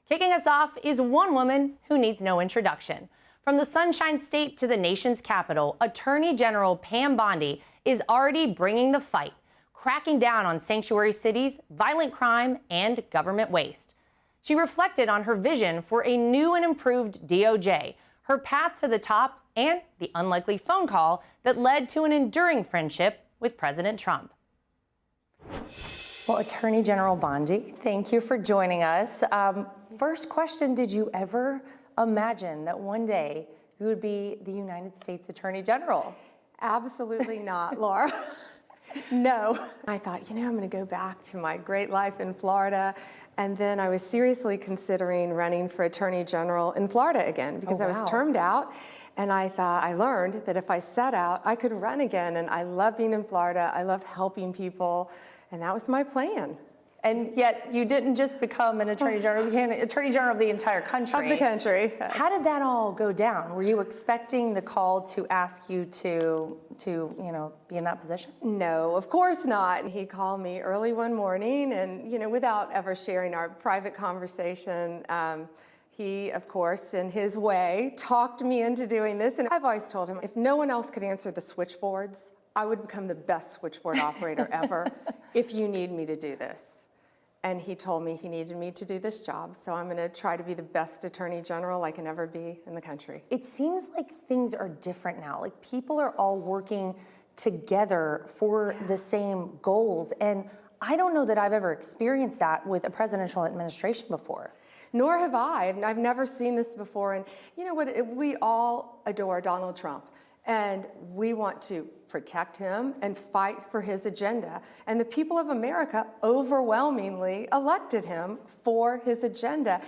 Kicking us off is one woman who needs no introduction. From the Sunshine State to the nation's capital, Attorney General Pam Bondi is already bringing the fight, cracking down on sanctuary cities, violent crime, and government waste. She reflected on her vision for a new and improved DOJ, her path to the top, and the unlikely phone call that led to an enduring friendship with President Trump. Well, Attorney General Bondi, thank you for joining us. First question, did you ever imagine that one day you would be the United States Attorney General? Absolutely not, Laura. No. I thought, I'm going to go back to my great life in Florida. And then I was seriously considering running for Attorney General in Florida again because I was termed out. And I thought, I learned that if I set out, I could run again. And I love being in Florida. I love helping people. And that was my plan. And yet you didn't just become an Attorney General, you became an Attorney General of the entire country. Of the country. How did that all go down? Were you expecting the call to ask you to be in that position? No, of course not. He called me early one morning and, without ever sharing our private conversation, he, of course, in his way, talked me into doing this. And I've always told him, if no one else could answer the switchboards, I would become the best switchboard operator ever if you need me to do this. And he told me he needed me to do this job, so I'm going to try to be the best Attorney General I can ever be in the country. It seems like things are different now. Like people are all working together for the same goals. And I don't know that I've ever experienced that with a presidential administration before. Nor have I. And I've never seen this before. And you know what? We all adore Donald Trump. And we want to protect him and fight for his agenda. And the people of America overwhelmingly elected him for his agenda.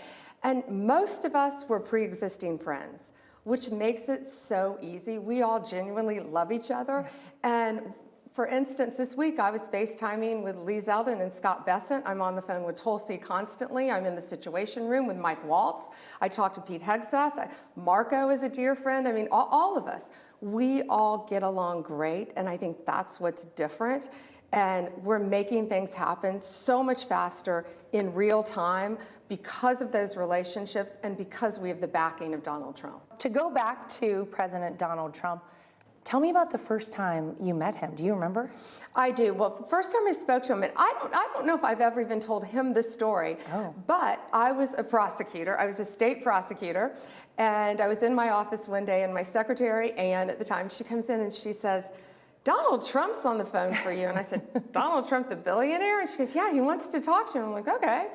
And most of us were pre-existing friends, which makes it so easy. We all genuinely love each other. And for instance, this week I was FaceTiming with Lee Zeldin and Scott Bessent. I'm on the phone with Tulsi constantly. I'm in the Situation Room with Mike Waltz. I talk to Pete Hegseth. Marco is a dear friend. I mean, all of us. We all get along great, and I think that's what's different. And we're making things happen so much faster in real time because of those relationships and because we have the backing of Donald Trump. To go back to President Donald Trump, tell me about the first time you met him. Do you remember? I do. Well, first time I spoke to him, and I don't know if I've ever even told him this story, but I was a prosecutor. I was a state prosecutor, and I was in my office one day, and my secretary, Ann, at the time, she comes in and she says, Donald Trump's on the phone for you. And I said, Donald Trump, the billionaire? And she goes, yeah, he wants to talk to you. I'm like, okay.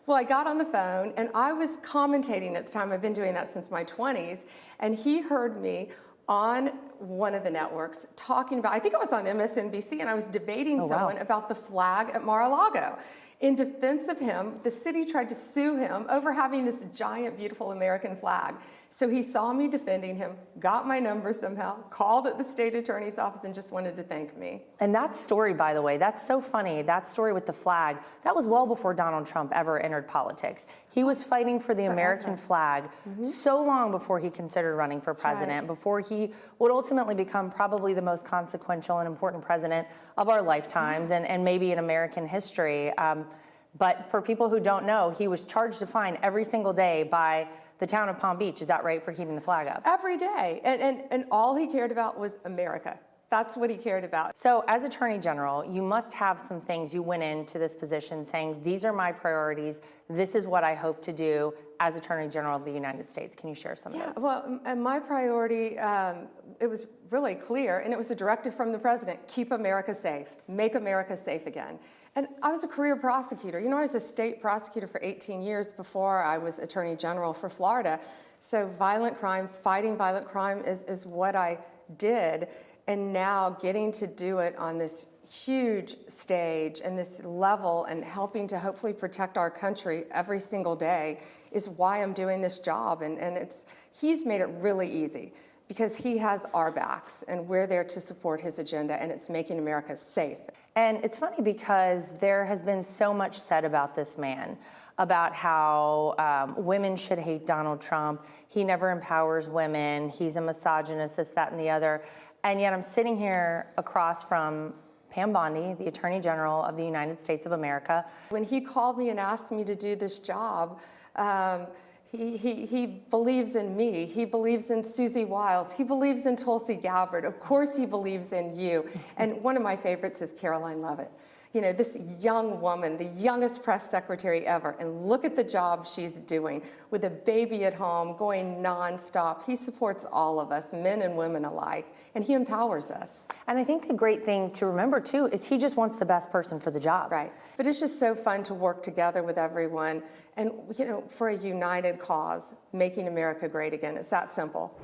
Well, I got on the phone, and I was commentating at the time. I've been doing that since my 20s, and he heard me on one of the networks talking about, I think it was on MSNBC, and I was debating someone about the flag at Mar-a-Lago. In defense of him, the city tried to sue him over having this giant, beautiful American flag. So he saw me defending him, got my number somehow, called at the state attorney's office, and just wanted to thank me. And that story, by the way, that's so funny. That story with the flag, that was well before Donald Trump ever entered politics. He was fighting for the American flag so long before he considered running for president, before he would ultimately become probably the most consequential and important president of our lifetimes and maybe in American history. But for people who don't know, he was charged a fine every single day by the town of Palm Beach. Is that right, for keeping the flag up? Every day. And all he cared about was America. That's what he cared about. So as Attorney General, you must have some things. You went into this position saying, these are my priorities. This is what I hope to do as Attorney General of the United States. Can you share some of those? Well, and my priority, it was really clear, and it was a directive from the president: keep America safe, make America safe again. And I was a career prosecutor. I was a state prosecutor for 18 years before I was Attorney General for Florida. So violent crime, fighting violent crime is what I did. And now getting to do it on this huge stage and this level and helping to hopefully protect our country every single day is why I'm doing this job. And he's made it really easy because he has our backs and we're there to support his agenda, and it's making America safe. And it's funny because there has been so much said about this man, about how women should hate Donald Trump. He never empowers women. He's a misogynist, this, that, and the other. And yet I'm sitting here across from Pam Bondi, the Attorney General of the United States of America. When he called me and asked me to do this job, He believes in me. He believes in Susie Wiles. He believes in Tulsi Gabbard. Of course he believes in you. And one of my favorites is Caroline Leavitt. You know, this young woman, the youngest press secretary ever, and look at the job she's doing with a baby at home, going nonstop. He supports all of us, men and women alike, and he empowers us. And I think the great thing to remember too is he just wants the best person for the job. Right. But it's just so fun to work together with everyone and, you know, for a united cause, making America great again. It's that simple.